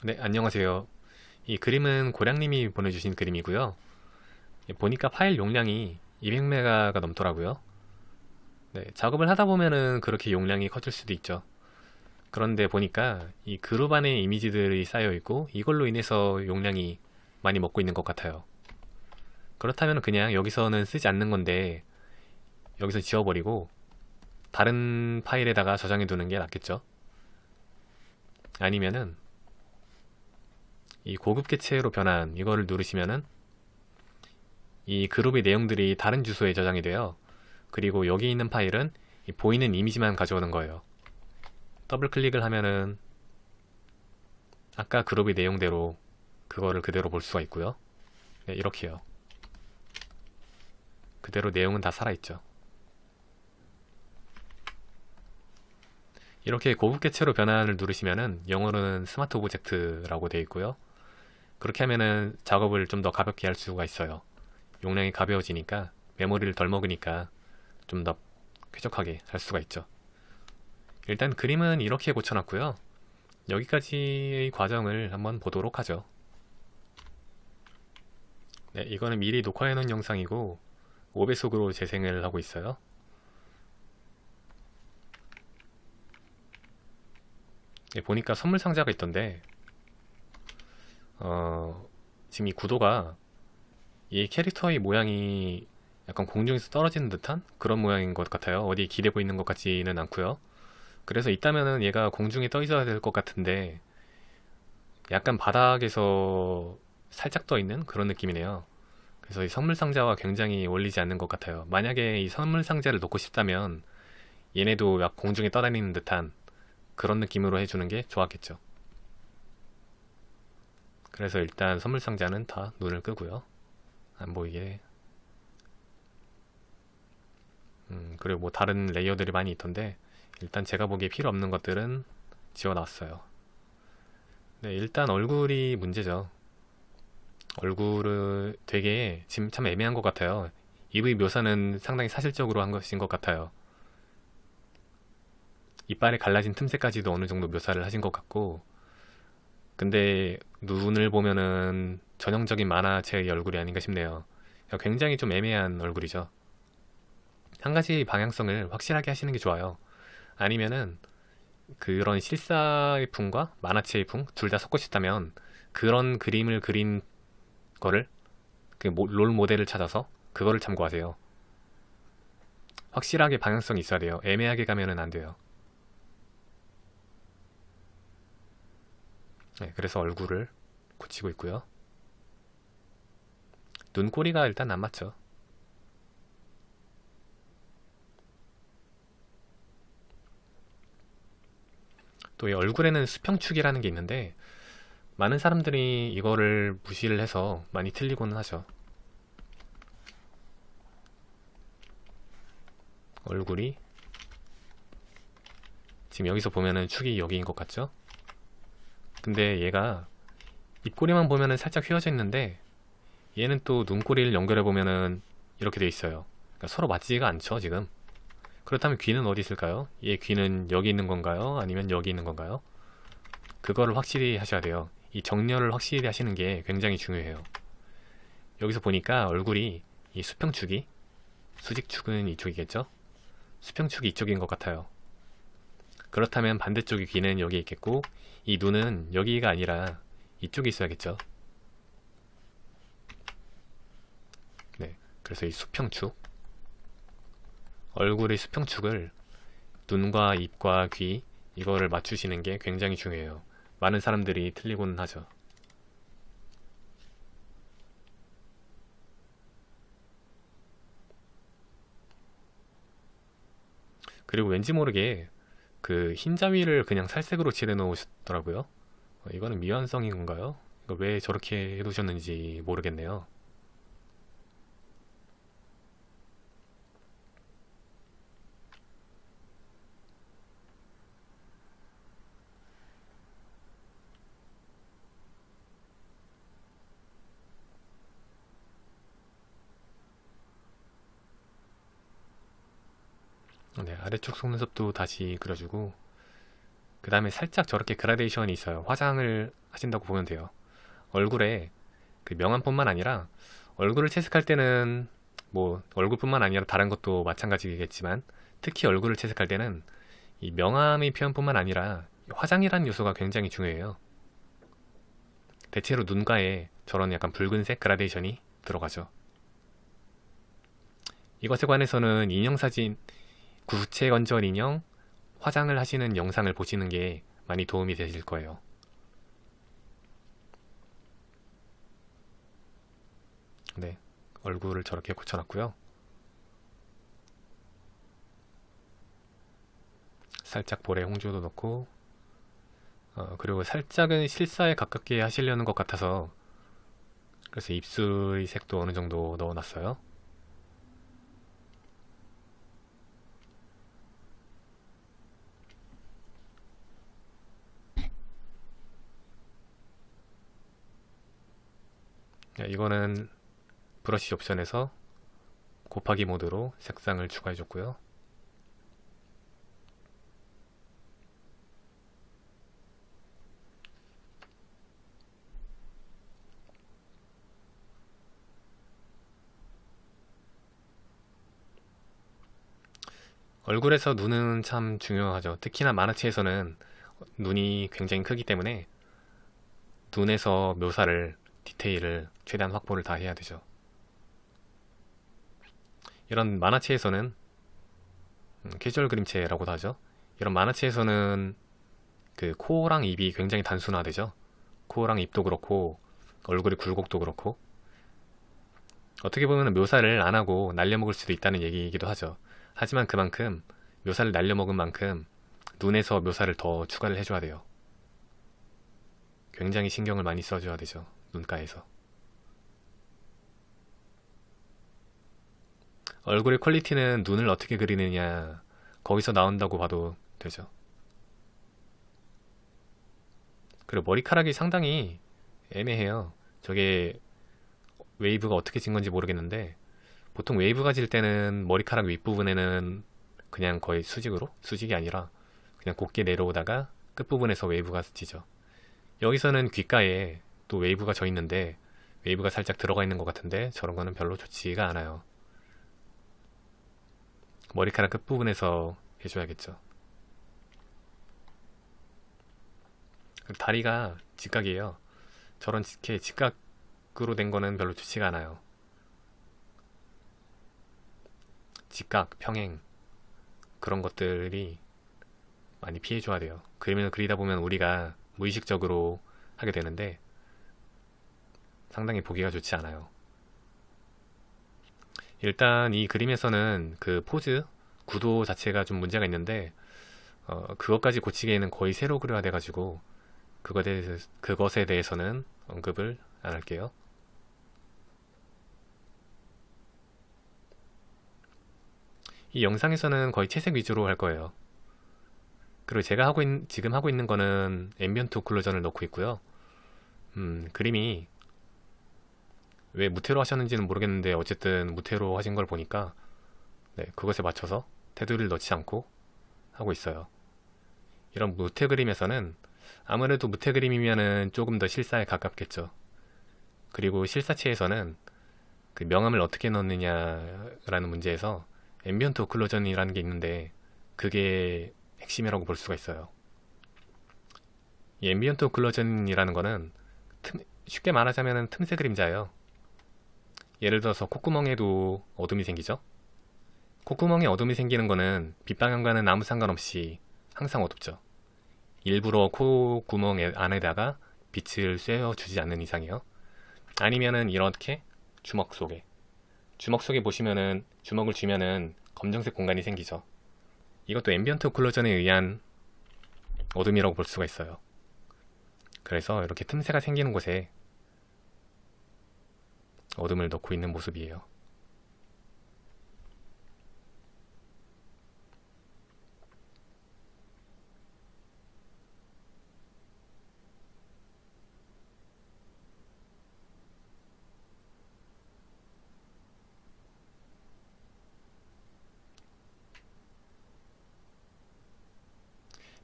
네, 안녕하세요. 이 그림은 고량님이 보내주신 그림이고요. 보니까 파일 용량이 200메가가 넘더라고요. 네, 작업을 하다 보면은 그렇게 용량이 커질 수도 있죠. 그런데 보니까 이 그룹 안에 이미지들이 쌓여 있고 이걸로 인해서 용량이 많이 먹고 있는 것 같아요. 그렇다면 그냥 여기서는 쓰지 않는 건데 여기서 지워버리고 다른 파일에다가 저장해 두는 게 낫겠죠. 아니면은 이 고급 개체로 변환 이거를 누르시면은 이 그룹의 내용들이 다른 주소에 저장이 돼요. 그리고 여기 있는 파일은 이 보이는 이미지만 가져오는 거예요. 더블 클릭을 하면은 아까 그룹의 내용대로 그거를 그대로 볼 수가 있고요. 네, 이렇게요. 그대로 내용은 다 살아있죠. 이렇게 고급 개체로 변환을 누르시면은 영어로는 스마트 오브젝트라고 되어 있고요. 그렇게 하면은 작업을 좀 더 가볍게 할 수가 있어요. 용량이 가벼워지니까 메모리를 덜 먹으니까 좀 더 쾌적하게 할 수가 있죠. 일단 그림은 이렇게 고쳐놨고요. 여기까지의 과정을 한번 보도록 하죠. 네, 이거는 미리 녹화해놓은 영상이고 5배속으로 재생을 하고 있어요. 네, 보니까 선물 상자가 있던데 지금 이 구도가 이 캐릭터의 모양이 약간 공중에서 떨어지는 듯한 그런 모양인 것 같아요. 어디 기대고 있는 것 같지는 않고요. 그래서 있다면은 얘가 공중에 떠 있어야 될 것 같은데 약간 바닥에서 살짝 떠 있는 그런 느낌이네요. 그래서 이 선물 상자와 굉장히 어울리지 않는 것 같아요. 만약에 이 선물 상자를 놓고 싶다면 얘네도 약 공중에 떠다니는 듯한 그런 느낌으로 해주는 게 좋았겠죠. 그래서 일단 선물 상자는 다 눈을 끄고요. 안 보이게. 그리고 뭐 다른 레이어들이 많이 있던데 일단 제가 보기에 필요 없는 것들은 지워놨어요. 네, 일단 얼굴이 문제죠. 얼굴을 되게 지금 참 애매한 것 같아요. EV 묘사는 상당히 사실적으로 한 것인 것 같아요. 이빨에 갈라진 틈새까지도 어느 정도 묘사를 하신 것 같고, 근데 눈을 보면은 전형적인 만화체의 얼굴이 아닌가 싶네요. 굉장히 좀 애매한 얼굴이죠. 한 가지 방향성을 확실하게 하시는 게 좋아요. 아니면은 그런 실사의 풍과 만화체의 풍 둘 다 섞고 싶다면 그런 그림을 그린 거를 그 롤 모델을 찾아서 그거를 참고하세요. 확실하게 방향성이 있어야 돼요. 애매하게 가면은 안 돼요. 네, 그래서 얼굴을 고치고 있고요. 눈꼬리가 일단 안 맞죠. 또 이 얼굴에는 수평축이라는 게 있는데 많은 사람들이 이거를 무시를 해서 많이 틀리고는 하죠. 얼굴이 지금 여기서 보면은 축이 여기인 것 같죠? 근데 얘가 입꼬리만 보면은 살짝 휘어져 있는데 얘는 또 눈꼬리를 연결해 보면은 이렇게 돼 있어요. 그러니까 서로 맞지가 않죠, 지금. 그렇다면 귀는 어디 있을까요? 얘 귀는 여기 있는 건가요? 아니면 여기 있는 건가요? 그거를 확실히 하셔야 돼요. 이 정렬을 확실히 하시는 게 굉장히 중요해요. 여기서 보니까 얼굴이 이 수평축이 수직축은 이쪽이겠죠? 수평축이 이쪽인 것 같아요. 그렇다면 반대쪽의 귀는 여기 있겠고 이 눈은 여기가 아니라 이쪽에 있어야겠죠. 네, 그래서 이 수평축 얼굴의 수평축을 눈과 입과 귀 이거를 맞추시는 게 굉장히 중요해요. 많은 사람들이 틀리고는 하죠. 그리고 왠지 모르게 그 흰자위를 그냥 살색으로 칠해 놓으셨더라고요. 이거는 미완성인 건가요? 이거 왜 저렇게 해두셨는지 모르겠네요. 네, 아래쪽 속눈썹도 다시 그려주고 그 다음에 살짝 저렇게 그라데이션이 있어요. 화장을 하신다고 보면 돼요. 얼굴에 그 명암뿐만 아니라 얼굴을 채색할 때는 뭐 얼굴뿐만 아니라 다른 것도 마찬가지겠지만 특히 얼굴을 채색할 때는 이 명암의 표현뿐만 아니라 화장이라는 요소가 굉장히 중요해요. 대체로 눈가에 저런 약간 붉은색 그라데이션이 들어가죠. 이것에 관해서는 인형사진, 구체 건절 인형, 화장을 하시는 영상을 보시는 게 많이 도움이 되실 거예요. 네, 얼굴을 저렇게 고쳐놨고요. 살짝 볼에 홍조도 넣고 그리고 살짝은 실사에 가깝게 하시려는 것 같아서 그래서 입술의 색도 어느 정도 넣어놨어요. 이거는 브러쉬 옵션에서 곱하기 모드로 색상을 추가해줬고요. 얼굴에서 눈은 참 중요하죠. 특히나 만화체에서는 눈이 굉장히 크기 때문에 눈에서 묘사를, 디테일을 최대한 확보를 다 해야 되죠. 이런 만화체에서는 캐주얼 그림체라고도 하죠. 이런 만화체에서는 그 코랑 입이 굉장히 단순화되죠. 코랑 입도 그렇고 얼굴의 굴곡도 그렇고 어떻게 보면 묘사를 안 하고 날려먹을 수도 있다는 얘기이기도 하죠. 하지만 그만큼 묘사를 날려먹은 만큼 눈에서 묘사를 더 추가를 해줘야 돼요. 굉장히 신경을 많이 써줘야 되죠. 눈가에서. 얼굴의 퀄리티는 눈을 어떻게 그리느냐 거기서 나온다고 봐도 되죠. 그리고 머리카락이 상당히 애매해요. 저게 웨이브가 어떻게 진 건지 모르겠는데 보통 웨이브가 질 때는 머리카락 윗부분에는 그냥 거의 수직으로? 수직이 아니라 그냥 곱게 내려오다가 끝부분에서 웨이브가 지죠. 여기서는 귓가에 또 웨이브가 져 있는데 웨이브가 살짝 들어가 있는 것 같은데 저런 거는 별로 좋지가 않아요. 머리카락 끝부분에서 해줘야겠죠. 그리고 다리가 직각이에요. 저런 이렇게 직각으로 된 거는 별로 좋지가 않아요. 직각, 평행 그런 것들이 많이 피해줘야 돼요. 그림을 그리다 보면 우리가 무의식적으로 하게 되는데 상당히 보기가 좋지 않아요. 일단 이 그림에서는 그 포즈, 구도 자체가 좀 문제가 있는데 그것까지 고치기에는 거의 새로 그려야 돼가지고 그것에 대해서는 언급을 안 할게요. 이 영상에서는 거의 채색 위주로 할 거예요. 그리고 제가 지금 하고 있는 거는 앰비언트 오클루전을 넣고 있고요. 그림이 왜 무태로 하셨는지는 모르겠는데 어쨌든 무태로 하신 걸 보니까 네, 그것에 맞춰서 테두리를 넣지 않고 하고 있어요. 이런 무태 그림에서는 아무래도 무태 그림이면은 조금 더 실사에 가깝겠죠. 그리고 실사체에서는 그 명암을 어떻게 넣느냐라는 문제에서 앰비언트 오클루전이라는 게 있는데 그게 핵심이라고 볼 수가 있어요. 이 앰비언트 오클루전이라는 거는 쉽게 말하자면 틈새 그림자예요. 예를 들어서 콧구멍에도 어둠이 생기죠. 콧구멍에 어둠이 생기는 거는 빛 방향과는 아무 상관없이 항상 어둡죠. 일부러 콧구멍 안에다가 빛을 쐬어주지 않는 이상이요. 아니면은 이렇게 주먹 속에 보시면은 주먹을 쥐면은 검정색 공간이 생기죠. 이것도 앰비언트 오클루전에 의한 어둠이라고 볼 수가 있어요. 그래서 이렇게 틈새가 생기는 곳에 어둠을 넣고 있는 모습이에요.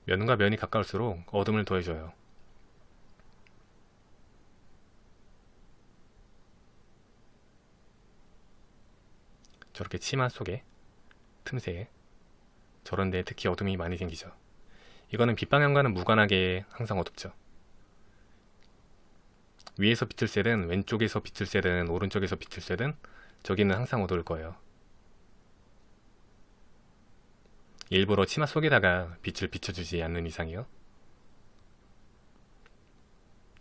면과 면이 가까울수록 어둠을 더해줘요. 저렇게 치마 속에 틈새에 저런 데 특히 어둠이 많이 생기죠. 이거는 빛 방향과는 무관하게 항상 어둡죠. 위에서 빛을 쐬든 왼쪽에서 빛을 쐬든 오른쪽에서 빛을 쐬든 저기는 항상 어두울 거예요. 일부러 치마 속에다가 빛을 비춰주지 않는 이상이요.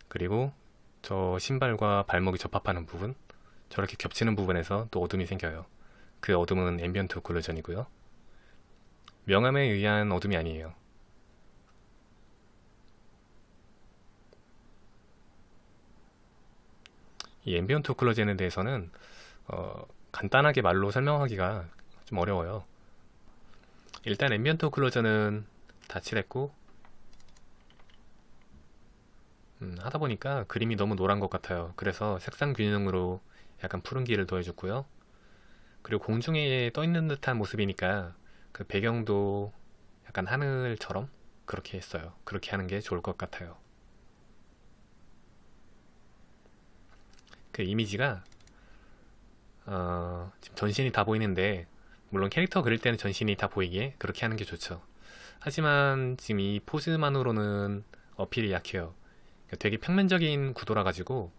그리고 저 신발과 발목이 접합하는 부분, 저렇게 겹치는 부분에서 또 어둠이 생겨요. 그 어둠은 앰비언트 오클루전이고요. 명암에 의한 어둠이 아니에요. 이 앰비언트 오클루전에 대해서는 간단하게 말로 설명하기가 좀 어려워요. 일단 앰비언트 오클루전은 다 칠했고 하다 보니까 그림이 너무 노란 것 같아요. 그래서 색상 균형으로 약간 푸른기를 더해줬고요. 그리고 공중에 떠 있는 듯한 모습이니까 그 배경도 약간 하늘처럼 그렇게 했어요. 그렇게 하는 게 좋을 것 같아요. 그 이미지가 지금 전신이 다 보이는데 물론 캐릭터 그릴 때는 전신이 다 보이게 그렇게 하는 게 좋죠. 하지만 지금 이 포즈만으로는 어필이 약해요. 되게 평면적인 구도라 가지고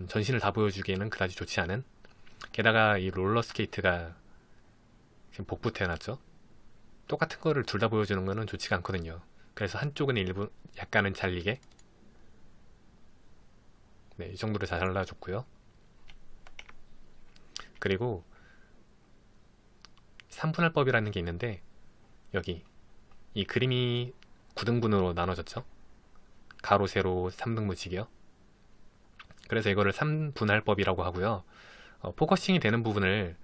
전신을 다 보여주기에는 그다지 좋지 않은. 게다가 이 롤러스케이트가 지금 복부 태어났죠. 똑같은 거를 둘 다 보여주는 거는 좋지가 않거든요. 그래서 한쪽은 일부 약간은 잘리게 네, 이 정도로 잘라줬고요. 그리고 3분할법이라는 게 있는데 여기 이 그림이 9등분으로 나눠졌죠. 가로, 세로, 3등분씩이요. 그래서 이거를 3분할법이라고 하고요. 포커싱이 되는 부분을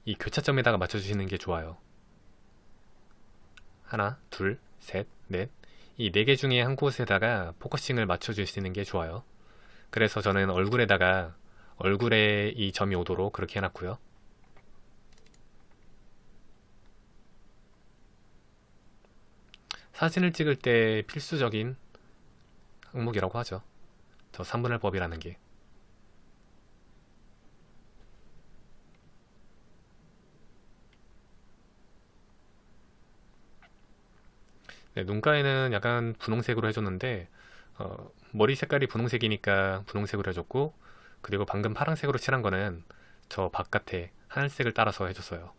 이 교차점에다가 맞춰주시는 게 좋아요. 하나, 둘, 셋, 넷. 이 4개 중에 한 곳에다가 포커싱을 맞춰주시는 게 좋아요. 그래서 저는 얼굴에다가 얼굴에 이 점이 오도록 그렇게 해놨고요. 사진을 찍을 때 필수적인 항목이라고 하죠. 저 3분할법이라는 게. 네, 눈가에는 약간 분홍색으로 해줬는데 머리 색깔이 분홍색이니까 분홍색으로 해줬고 그리고 방금 파란색으로 칠한 거는 저 바깥에 하늘색을 따라서 해줬어요.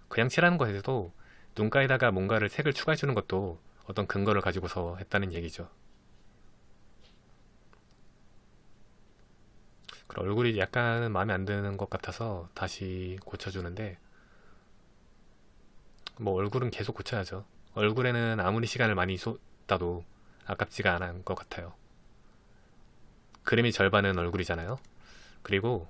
그냥 칠하는 것에도 눈가에다가 뭔가를 색을 추가해주는 것도 어떤 근거를 가지고서 했다는 얘기죠. 그리고 얼굴이 약간 마음에 안 드는 것 같아서 다시 고쳐주는데 뭐 얼굴은 계속 고쳐야죠. 얼굴에는 아무리 시간을 많이 쏟아도 아깝지가 않은 것 같아요. 그림의 절반은 얼굴이잖아요. 그리고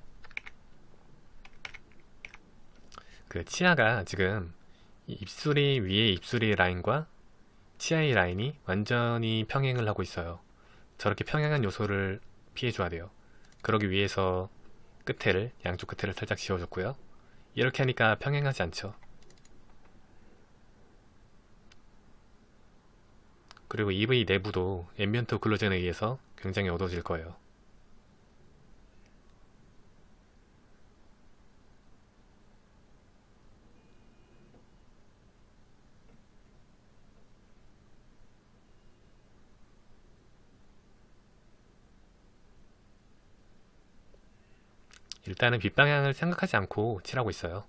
그 치아가 지금 이 입술이 위에 입술의 라인과 치아의 라인이 완전히 평행을 하고 있어요. 저렇게 평행한 요소를 피해줘야 돼요. 그러기 위해서 양쪽 끝에를 살짝 지워줬고요. 이렇게 하니까 평행하지 않죠. 그리고 EV 내부도 앰비언트 오클루전에 의해서 굉장히 어두워질 거예요. 일단은 빛 방향을 생각하지 않고 칠하고 있어요.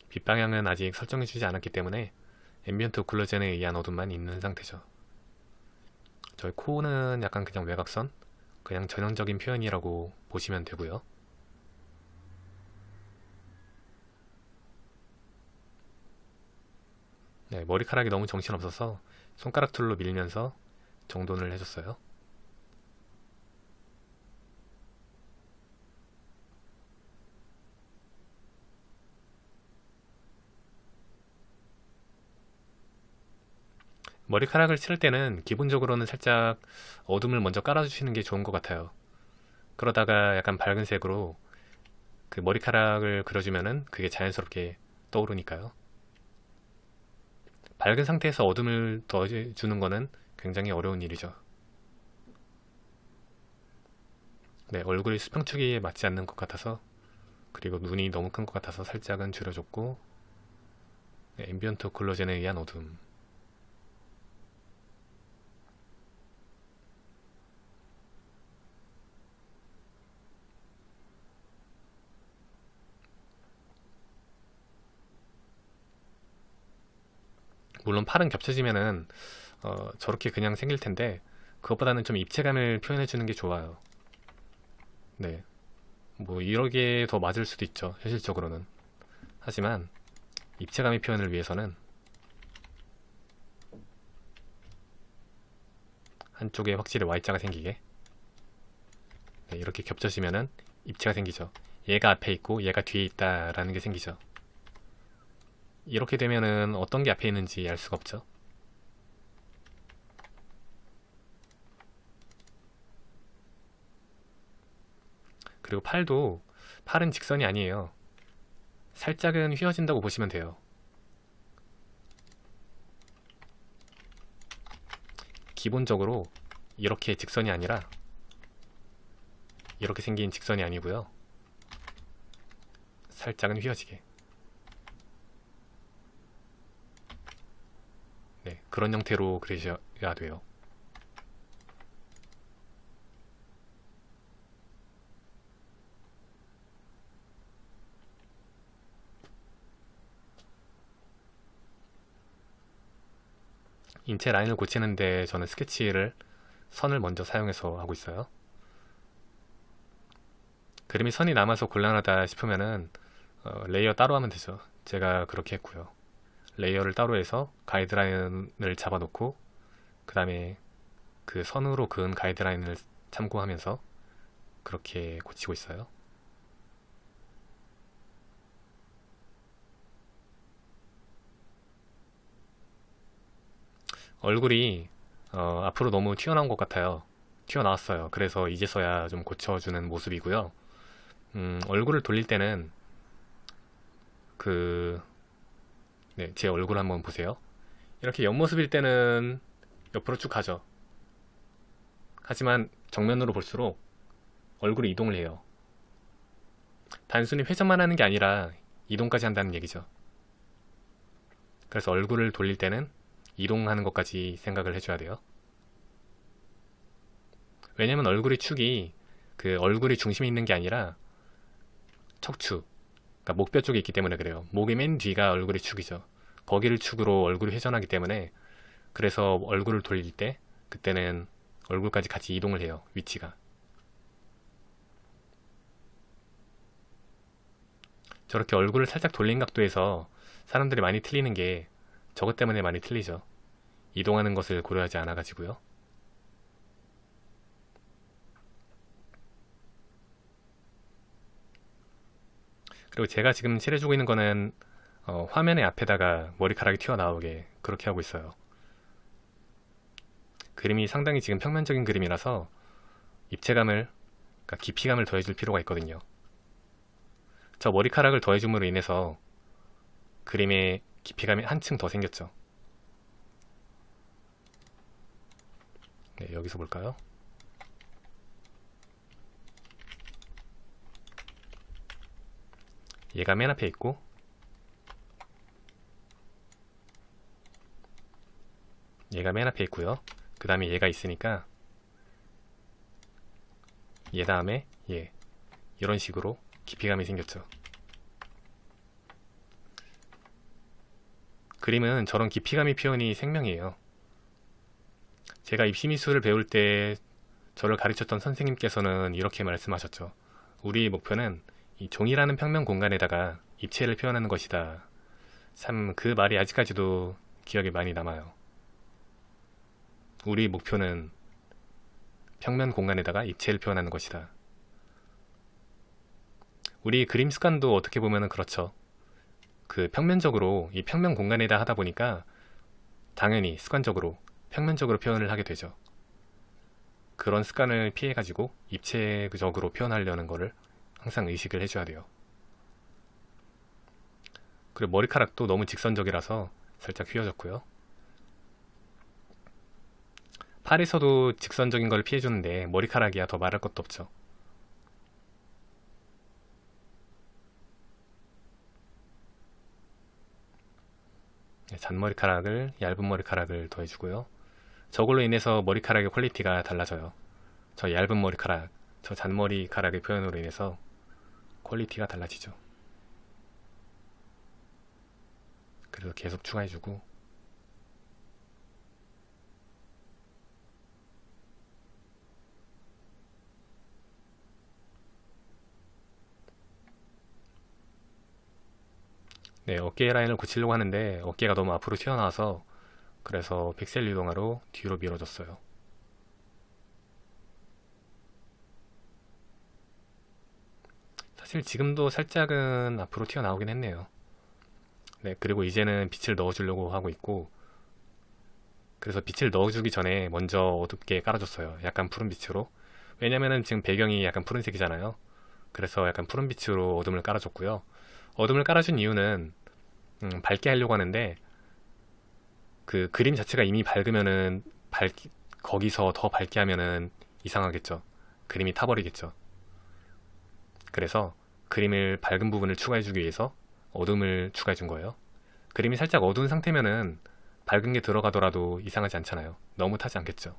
빛 방향은 아직 설정해주지 않았기 때문에 앰비언트 오클루전에 의한 어둠만 있는 상태죠. 저희 코는 약간 그냥 외곽선, 그냥 전형적인 표현이라고 보시면 되고요. 네, 머리카락이 너무 정신없어서 손가락 툴로 밀면서 정돈을 해줬어요. 머리카락을 칠할 때는 기본적으로는 살짝 어둠을 먼저 깔아주시는 게 좋은 것 같아요. 그러다가 약간 밝은 색으로 그 머리카락을 그려주면은 그게 자연스럽게 떠오르니까요. 밝은 상태에서 어둠을 더해주는 거는 굉장히 어려운 일이죠. 네, 얼굴이 수평축이 맞지 않는 것 같아서, 그리고 눈이 너무 큰 것 같아서 살짝은 줄여줬고, 네, 앰비언트 오클루전에 의한 어둠. 물론 팔은 겹쳐지면은 저렇게 그냥 생길 텐데, 그것보다는 좀 입체감을 표현해 주는 게 좋아요. 네, 뭐 이러게 더 맞을 수도 있죠, 현실적으로는. 하지만 입체감의 표현을 위해서는 한쪽에 확실히 Y자가 생기게, 네, 이렇게 겹쳐지면은 입체가 생기죠. 얘가 앞에 있고 얘가 뒤에 있다라는 게 생기죠. 이렇게 되면은 어떤 게 앞에 있는지 알 수가 없죠. 그리고 팔은 직선이 아니에요. 살짝은 휘어진다고 보시면 돼요. 기본적으로 이렇게 직선이 아니라 이렇게 생긴 직선이 아니고요. 살짝은 휘어지게. 네, 그런 형태로 그리셔야 돼요. 인체 라인을 고치는데 저는 스케치를 선을 먼저 사용해서 하고 있어요. 그림이 선이 남아서 곤란하다 싶으면은 레이어 따로 하면 되죠. 제가 그렇게 했고요. 레이어를 따로 해서 가이드라인을 잡아놓고 그 다음에 그 선으로 그은 가이드라인을 참고하면서 그렇게 고치고 있어요. 얼굴이 앞으로 너무 튀어나온 것 같아요. 튀어나왔어요. 그래서 이제서야 좀 고쳐주는 모습이고요. 얼굴을 돌릴 때는 그, 네, 제 얼굴 한번 보세요. 이렇게 옆모습일 때는 옆으로 쭉 가죠. 하지만 정면으로 볼수록 얼굴이 이동을 해요. 단순히 회전만 하는 게 아니라 이동까지 한다는 얘기죠. 그래서 얼굴을 돌릴 때는 이동하는 것까지 생각을 해줘야 돼요. 왜냐면 얼굴의 축이 그 얼굴이 중심에 있는 게 아니라 척추, 그러니까 목뼈 쪽에 있기 때문에 그래요. 목의 맨 뒤가 얼굴의 축이죠. 거기를 축으로 얼굴이 회전하기 때문에, 그래서 얼굴을 돌릴 때 그때는 얼굴까지 같이 이동을 해요. 위치가. 저렇게 얼굴을 살짝 돌린 각도에서 사람들이 많이 틀리는 게 저것 때문에 많이 틀리죠. 이동하는 것을 고려하지 않아 가지고요. 그리고 제가 지금 칠해주고 있는 거는 화면의 앞에다가 머리카락이 튀어나오게 그렇게 하고 있어요. 그림이 상당히 지금 평면적인 그림이라서 입체감을, 그러니까 깊이감을 더해줄 필요가 있거든요. 저 머리카락을 더해줌으로 인해서 그림의 깊이감이 한층 더 생겼죠. 네, 여기서 볼까요? 얘가 맨 앞에 있고 얘가 맨 앞에 있고요. 그 다음에 얘가 있으니까 얘 다음에 얘, 이런 식으로 깊이감이 생겼죠. 그림은 저런 깊이감의 표현이 생명이에요. 제가 입시미술을 배울 때 저를 가르쳤던 선생님께서는 이렇게 말씀하셨죠. 우리의 목표는 이 종이라는 평면 공간에다가 입체를 표현하는 것이다. 참 그 말이 아직까지도 기억에 많이 남아요. 우리 목표는 평면 공간에다가 입체를 표현하는 것이다. 우리 그림 습관도 어떻게 보면 그렇죠. 그 평면적으로 이 평면 공간에다 하다 보니까 당연히 습관적으로 평면적으로 표현을 하게 되죠. 그런 습관을 피해가지고 입체적으로 표현하려는 거를 항상 의식을 해줘야 돼요. 그리고 머리카락도 너무 직선적이라서 살짝 휘어졌고요. 팔에서도 직선적인 걸 피해주는데 머리카락이야 더 말할 것도 없죠. 잔머리카락을, 얇은 머리카락을 더해주고요. 저걸로 인해서 머리카락의 퀄리티가 달라져요. 저 얇은 머리카락, 저 잔머리카락의 표현으로 인해서 퀄리티가 달라지죠. 그래서 계속 추가해주고, 네, 어깨 라인을 고치려고 하는데 어깨가 너무 앞으로 튀어나와서, 그래서 픽셀 유동화로 뒤로 밀어줬어요. 사실 지금도 살짝은 앞으로 튀어나오긴 했네요. 네, 그리고 이제는 빛을 넣어주려고 하고 있고, 그래서 빛을 넣어주기 전에 먼저 어둡게 깔아줬어요. 약간 푸른 빛으로. 왜냐면은 지금 배경이 약간 푸른색이잖아요. 그래서 약간 푸른 빛으로 어둠을 깔아줬고요. 어둠을 깔아준 이유는 밝게 하려고 하는데, 그 그림 자체가 이미 밝으면은 거기서 더 밝게 하면은 이상하겠죠. 그림이 타버리겠죠. 그래서 그림을 밝은 부분을 추가해주기 위해서 어둠을 추가해준 거예요. 그림이 살짝 어두운 상태면은 밝은 게 들어가더라도 이상하지 않잖아요. 너무 타지 않겠죠.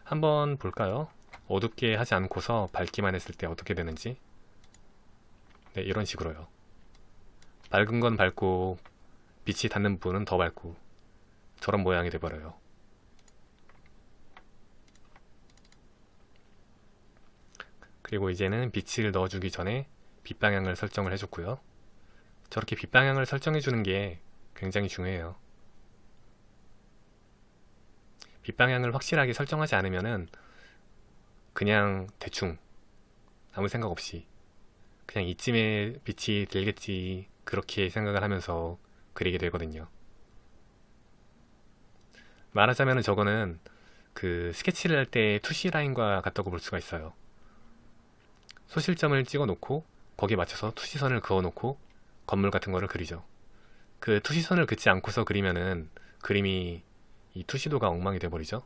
한번 볼까요? 어둡게 하지 않고서 밝기만 했을 때 어떻게 되는지. 네, 이런 식으로요. 밝은 건 밝고 빛이 닿는 부분은 더 밝고, 저런 모양이 돼버려요. 그리고 이제는 빛을 넣어주기 전에 빛 방향을 설정을 해줬고요. 저렇게 빛 방향을 설정해주는 게 굉장히 중요해요. 빛 방향을 확실하게 설정하지 않으면은 그냥 대충 아무 생각 없이 그냥 이쯤에 빛이 들겠지, 그렇게 생각을 하면서 그리게 되거든요. 말하자면 저거는 그 스케치를 할 때 투시 라인과 같다고 볼 수가 있어요. 소실점을 찍어 놓고 거기에 맞춰서 투시선을 그어 놓고 건물 같은 거를 그리죠. 그 투시선을 긋지 않고서 그리면은 그림이 이 투시도가 엉망이 돼버리죠.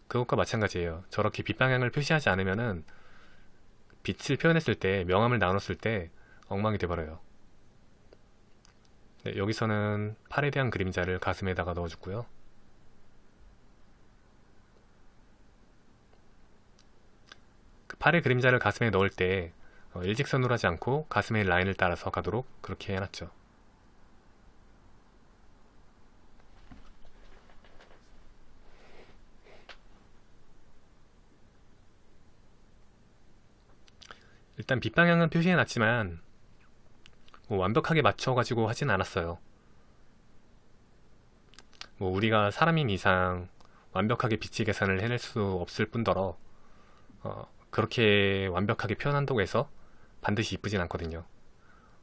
그것과 마찬가지예요. 저렇게 빛 방향을 표시하지 않으면은 빛을 표현했을 때, 명암을 나눴을 때 엉망이 돼버려요. 네, 여기서는 팔에 대한 그림자를 가슴에다가 넣어주고요. 그 팔의 그림자를 가슴에 넣을 때 일직선으로 하지 않고 가슴의 라인을 따라서 가도록 그렇게 해놨죠. 일단 빛 방향은 표시해놨지만 뭐 완벽하게 맞춰가지고 하진 않았어요. 뭐 우리가 사람인 이상 완벽하게 빛의 계산을 해낼 수 없을 뿐더러 그렇게 완벽하게 표현한다고 해서 반드시 이쁘진 않거든요.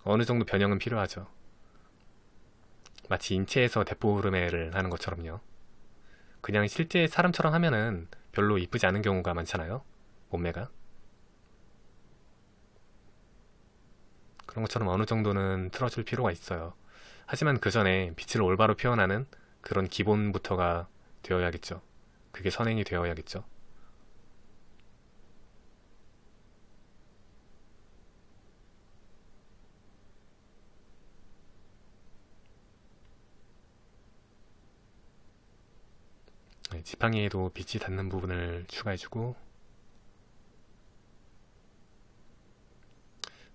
어느 정도 변형은 필요하죠. 마치 인체에서 데포르메를 하는 것처럼요. 그냥 실제 사람처럼 하면은 별로 이쁘지 않은 경우가 많잖아요. 몸매가. 그런 것처럼 어느 정도는 틀어줄 필요가 있어요. 하지만 그 전에 빛을 올바로 표현하는 그런 기본부터가 되어야겠죠. 그게 선행이 되어야겠죠. 네, 지팡이에도 빛이 닿는 부분을 추가해주고,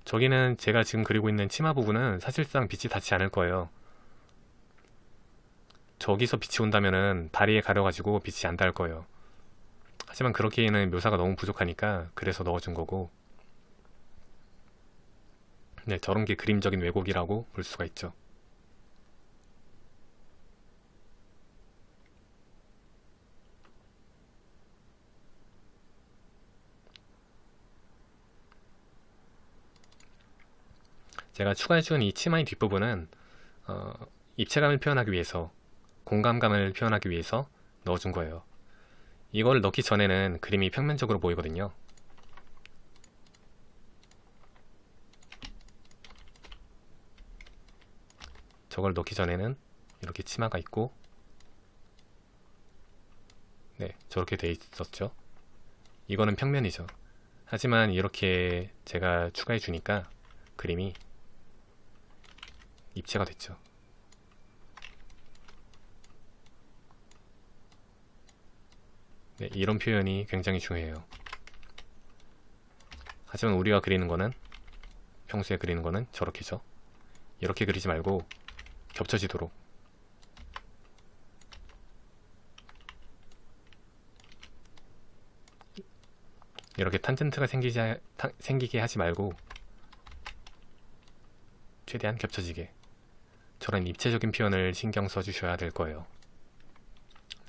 저기는 제가 지금 그리고 있는 치마 부분은 사실상 빛이 닿지 않을 거예요. 저기서 빛이 온다면은 다리에 가려가지고 빛이 안 닿을 거예요. 하지만 그렇기에는 묘사가 너무 부족하니까 그래서 넣어준 거고, 네, 저런 게 그림적인 왜곡이라고 볼 수가 있죠. 제가 추가해준 이 치마의 뒷부분은 어, 입체감을 표현하기 위해서, 공감감을 표현하기 위해서 넣어준 거예요. 이걸 넣기 전에는 그림이 평면적으로 보이거든요. 저걸 넣기 전에는 이렇게 치마가 있고, 네, 저렇게 돼 있었죠. 이거는 평면이죠. 하지만 이렇게 제가 추가해 주니까 그림이 입체가 됐죠. 네, 이런 표현이 굉장히 중요해요. 하지만 우리가 그리는 거는, 평소에 그리는 거는 저렇게죠. 이렇게 그리지 말고 겹쳐지도록. 이렇게 탄젠트가 생기게 하지 말고 최대한 겹쳐지게, 저런 입체적인 표현을 신경 써주셔야 될 거예요.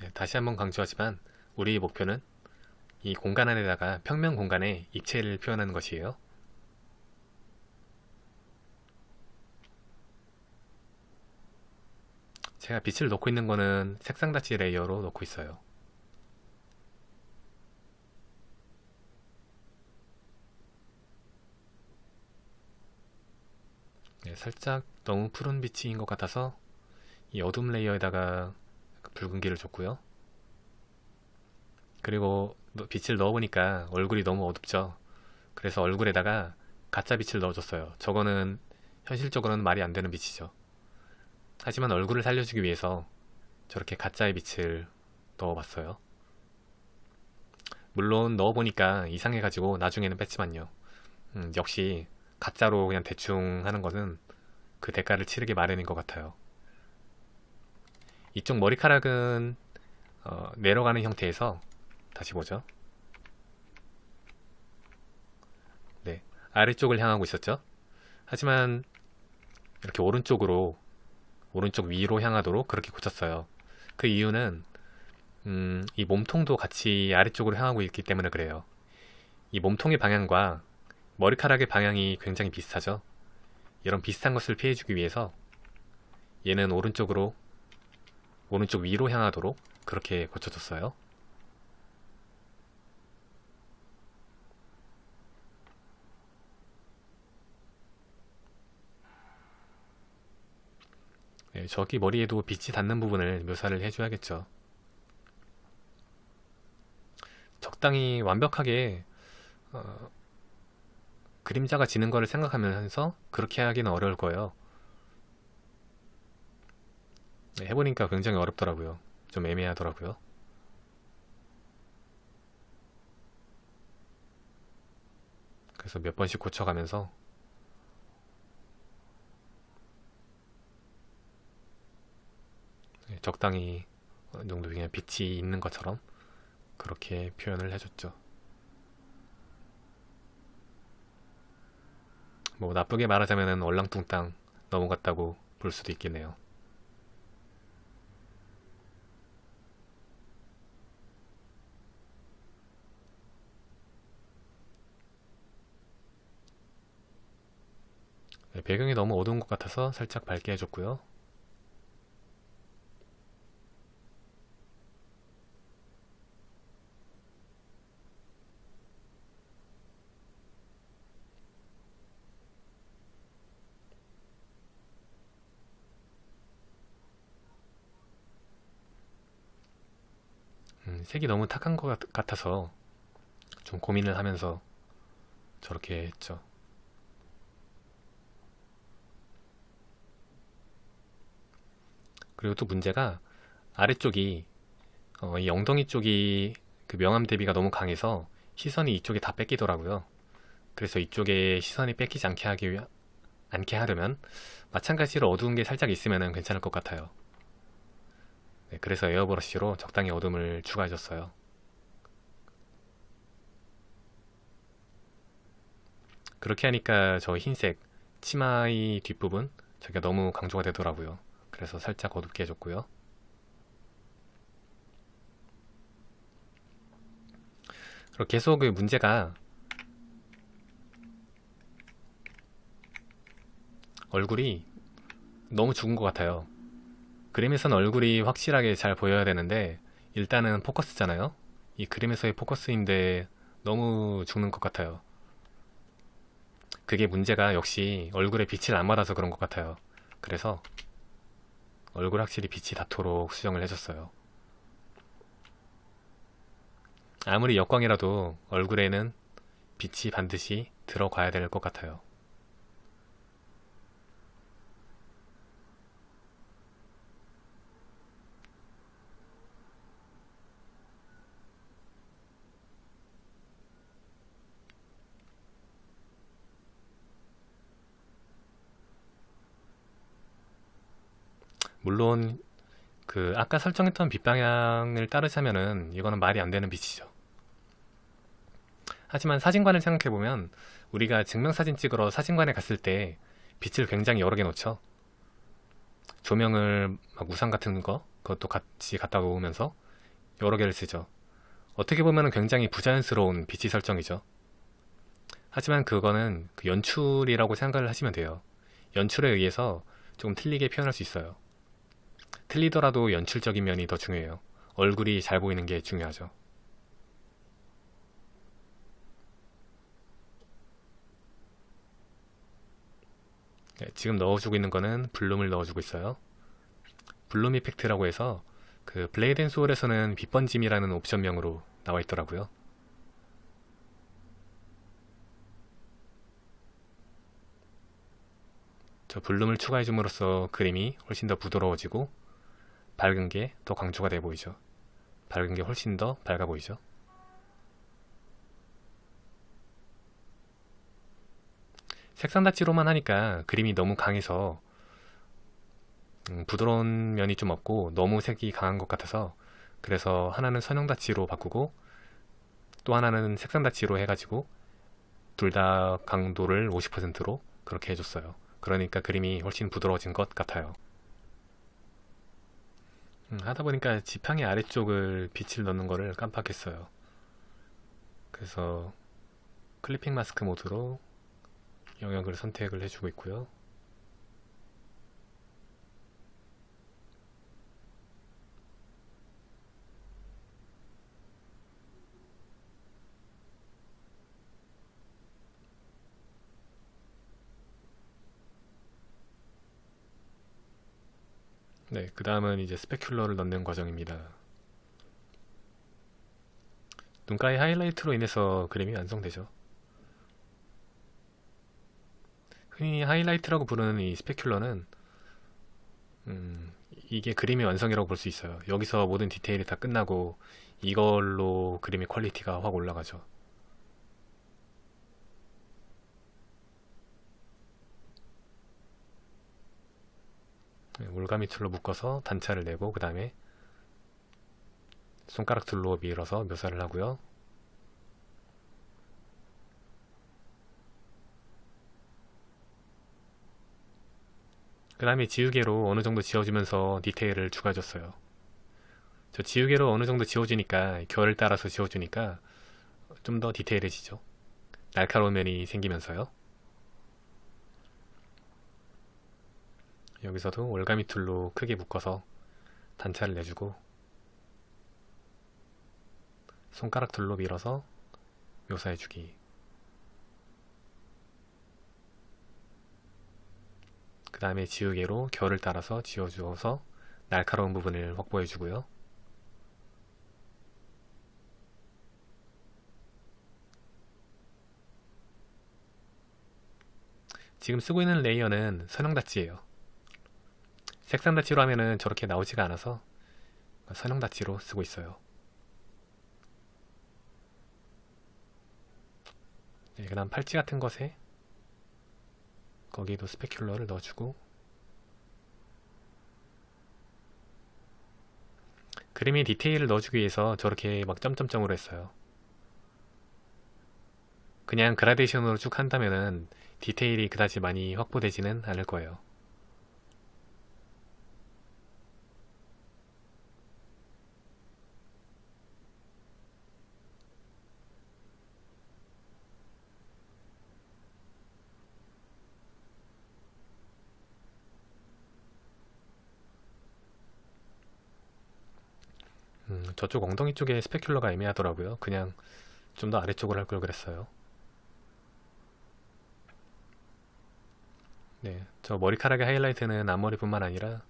네, 다시 한번 강조하지만 우리의 목표는 이 공간 안에다가 평면 공간에 입체를 표현하는 것이에요. 제가 빛을 넣고 있는 거는 색상 닫이 레이어로 넣고 있어요. 네, 살짝 너무 푸른 빛인 것 같아서 이 어둠 레이어에다가 붉은기를 줬고요. 그리고 빛을 넣어보니까 얼굴이 너무 어둡죠. 그래서 얼굴에다가 가짜 빛을 넣어줬어요. 저거는 현실적으로는 말이 안 되는 빛이죠. 하지만 얼굴을 살려주기 위해서 저렇게 가짜의 빛을 넣어봤어요. 물론 넣어보니까 이상해가지고 나중에는 뺐지만요. 역시 가짜로 그냥 대충 하는 것은 그 대가를 치르기 마련인 것 같아요. 이쪽 머리카락은 내려가는 형태에서, 다시 보죠. 네, 아래쪽을 향하고 있었죠. 하지만 이렇게 오른쪽 위로 향하도록 그렇게 고쳤어요. 그 이유는 이 몸통도 같이 아래쪽으로 향하고 있기 때문에 그래요. 이 몸통의 방향과 머리카락의 방향이 굉장히 비슷하죠. 이런 비슷한 것을 피해주기 위해서 얘는 오른쪽 위로 향하도록 그렇게 고쳐줬어요. 네, 저기 머리에도 빛이 닿는 부분을 묘사를 해줘야겠죠. 적당히 완벽하게 그림자가 지는 거를 생각하면서 그렇게 하기는 어려울 거예요. 네, 해보니까 굉장히 어렵더라고요. 좀 애매하더라고요. 그래서 몇 번씩 고쳐가면서 적당히 어느 정도 그냥 빛이 있는 것처럼 그렇게 표현을 해줬죠. 뭐 나쁘게 말하자면 얼랑뚱땅 넘어갔다고 볼 수도 있겠네요. 네, 배경이 너무 어두운 것 같아서 살짝 밝게 해줬고요. 색이 너무 탁한 것 같아서 좀 고민을 하면서 저렇게 했죠. 그리고 또 문제가 아래쪽이 이 엉덩이 쪽이 그 명암 대비가 너무 강해서 시선이 이쪽에 다 뺏기더라고요. 그래서 이쪽에 시선이 뺏기지 않게 하려면 마찬가지로 어두운 게 살짝 있으면 괜찮을 것 같아요. 네, 그래서 에어브러쉬로 적당히 어둠을 추가해줬어요. 그렇게 하니까 저 흰색 치마의 뒷부분 저기가 너무 강조가 되더라고요. 그래서 살짝 어둡게 해줬고요. 그리고 계속 그 문제가 얼굴이 너무 죽은 것 같아요. 그림에서는 얼굴이 확실하게 잘 보여야 되는데 일단은 포커스잖아요. 이 그림에서의 포커스인데 너무 죽는 것 같아요. 그게 문제가 역시 얼굴에 빛을 안 받아서 그런 것 같아요. 그래서 얼굴 확실히 빛이 닿도록 수정을 해줬어요. 아무리 역광이라도 얼굴에는 빛이 반드시 들어가야 될 것 같아요. 물론 그 아까 설정했던 빛 방향을 따르자면은 이거는 말이 안 되는 빛이죠. 하지만 사진관을 생각해보면 우리가 증명사진 찍으러 사진관에 갔을 때 빛을 굉장히 여러 개 놓죠. 조명을 막 우산 같은 거 그것도 같이 갖다 놓으면서 여러 개를 쓰죠. 어떻게 보면 굉장히 부자연스러운 빛이 설정이죠. 하지만 그거는 그 연출이라고 생각을 하시면 돼요. 연출에 의해서 조금 틀리게 표현할 수 있어요. 틀리더라도 연출적인 면이 더 중요해요. 얼굴이 잘 보이는 게 중요하죠. 네, 지금 넣어주고 있는 거는 블룸을 넣어주고 있어요. 블룸 이펙트라고 해서 그 블레이드 앤 소울에서는 빛번짐이라는 옵션명으로 나와 있더라고요. 저 블룸을 추가해 줌으로써 그림이 훨씬 더 부드러워지고 밝은 게 더 강조가 돼 보이죠. 밝은 게 훨씬 더 밝아 보이죠. 색상 닫지로만 하니까 그림이 너무 강해서 부드러운 면이 좀 없고 너무 색이 강한 것 같아서 그래서 하나는 선형 닫지로 바꾸고 또 하나는 색상 닫지로 해가지고 둘 다 강도를 50%로 그렇게 해줬어요. 그러니까 그림이 훨씬 부드러워진 것 같아요. 하다 보니까 지팡이 아래쪽을 빛을 넣는 거를 깜빡했어요. 그래서 클리핑 마스크 모드로 영역을 선택을 해주고 있고요. 네, 그 다음은 이제 스페큘러를 넣는 과정입니다. 눈가의 하이라이트로 인해서 그림이 완성되죠. 흔히 하이라이트라고 부르는 이 스페큘러는 이게 그림의 완성이라고 볼 수 있어요. 여기서 모든 디테일이 다 끝나고 이걸로 그림의 퀄리티가 확 올라가죠. 네, 올가미 툴로 묶어서 단차를 내고 그 다음에 손가락 툴로 밀어서 묘사를 하고요. 그 다음에 지우개로 어느 정도 지워주면서 디테일을 추가해줬어요. 저 지우개로 어느 정도 지워주니까 결을 따라서 지워주니까 좀 더 디테일해지죠. 날카로운 면이 생기면서요. 여기서도 올가미 툴로 크게 묶어서 단차를 내주고 손가락 툴로 밀어서 묘사해주기. 그 다음에 지우개로 결을 따라서 지워주어서 날카로운 부분을 확보해주고요. 지금 쓰고 있는 레이어는 선형 닫지예요. 색상 닫지로 하면은 저렇게 나오지가 않아서 선형 닫지로 쓰고 있어요. 네, 그 다음 팔찌 같은 것에 거기에도 스페큘러를 넣어주고 그림에 디테일을 넣어주기 위해서 저렇게 막 점점점으로 했어요. 그냥 그라데이션으로 쭉 한다면은 디테일이 그다지 많이 확보되지는 않을 거예요. 저쪽 엉덩이 쪽에 스페큘러가 애매하더라고요. 그냥 좀 더 아래쪽으로 할 걸 그랬어요. 네, 저 머리카락의 하이라이트는 앞머리뿐만 아니라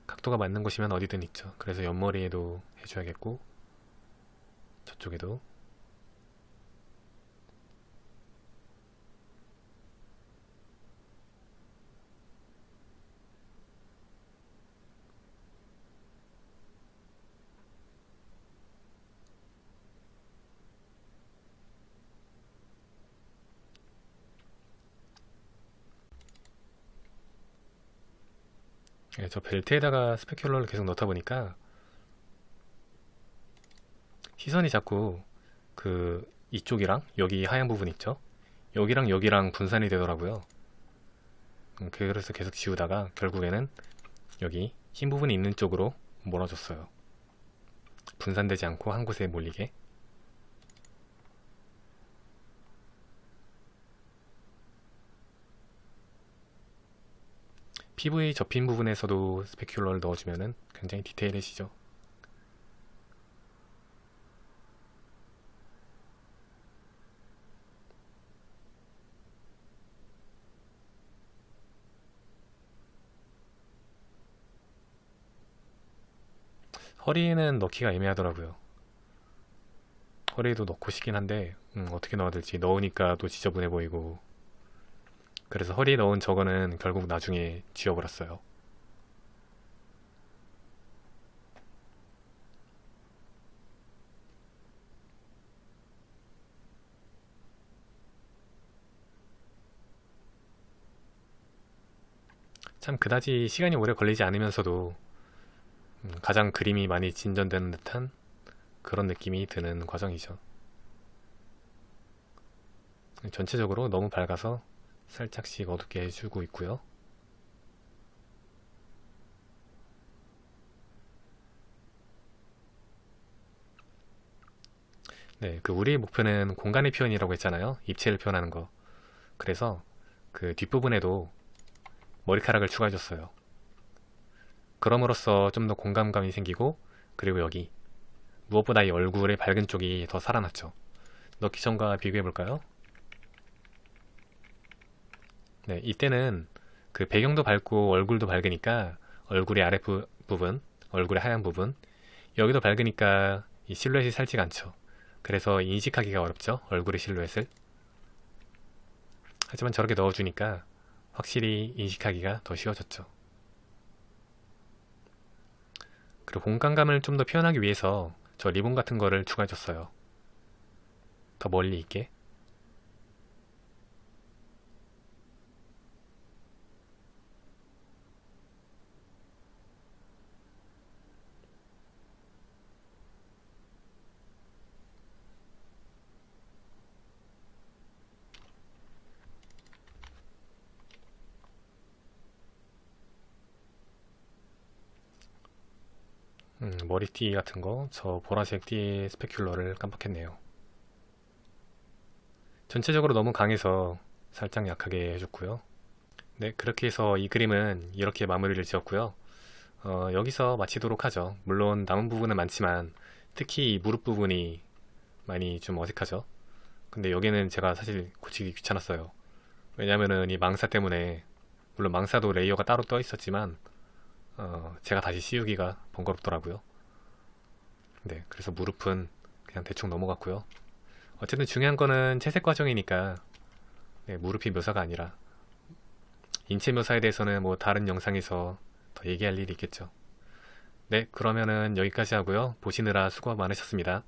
각도가 맞는 곳이면 어디든 있죠. 그래서 옆머리에도 해줘야겠고 저쪽에도. 예, 저 벨트에다가 스페큘러를 계속 넣다 보니까 시선이 자꾸 그 이쪽이랑 여기 하얀 부분 있죠? 여기랑 여기랑 분산이 되더라고요. 그래서 계속 지우다가 결국에는 여기 흰 부분이 있는 쪽으로 몰아줬어요. 분산되지 않고 한 곳에 몰리게. PV 접힌 부분에서도 스페큘러를 넣어주면 굉장히 디테일해지죠. 허리에는 넣기가 애매하더라고요. 허리에도 넣고 싶긴 한데 어떻게 넣어야 될지, 넣으니까 또 지저분해 보이고, 그래서 허리에 넣은 저거는 결국 나중에 지워버렸어요. 참 그다지 시간이 오래 걸리지 않으면서도 가장 그림이 많이 진전되는 듯한 그런 느낌이 드는 과정이죠. 전체적으로 너무 밝아서 살짝씩 어둡게 해주고 있고요. 네, 그 우리의 목표는 공간의 표현이라고 했잖아요. 입체를 표현하는 거. 그래서 그 뒷부분에도 머리카락을 추가해줬어요. 그럼으로써 좀 더 공간감이 생기고, 그리고 여기 무엇보다 이 얼굴의 밝은 쪽이 더 살아났죠. 넣기 전과 비교해볼까요? 네, 이때는 그 배경도 밝고 얼굴도 밝으니까 얼굴의 아랫부분, 얼굴의 하얀 부분, 여기도 밝으니까 이 실루엣이 살지가 않죠. 그래서 인식하기가 어렵죠, 얼굴의 실루엣을. 하지만 저렇게 넣어주니까 확실히 인식하기가 더 쉬워졌죠. 그리고 공간감을 좀 더 표현하기 위해서 저 리본 같은 거를 추가해줬어요. 더 멀리 있게. 머리띠 같은 거, 저 보라색 띠의 스페큘러를 깜빡했네요. 전체적으로 너무 강해서 살짝 약하게 해줬고요. 네, 그렇게 해서 이 그림은 이렇게 마무리를 지었고요. 여기서 마치도록 하죠. 물론 남은 부분은 많지만 특히 이 무릎 부분이 많이 좀 어색하죠. 근데 여기는 제가 사실 고치기 귀찮았어요. 왜냐면은 이 망사 때문에, 물론 망사도 레이어가 따로 떠 있었지만 제가 다시 씌우기가 번거롭더라고요. 네, 그래서 무릎은 그냥 대충 넘어갔고요. 어쨌든 중요한 거는 채색 과정이니까, 네, 무릎이 묘사가 아니라 인체 묘사에 대해서는 뭐 다른 영상에서 더 얘기할 일이 있겠죠. 네, 그러면은 여기까지 하고요. 보시느라 수고 많으셨습니다.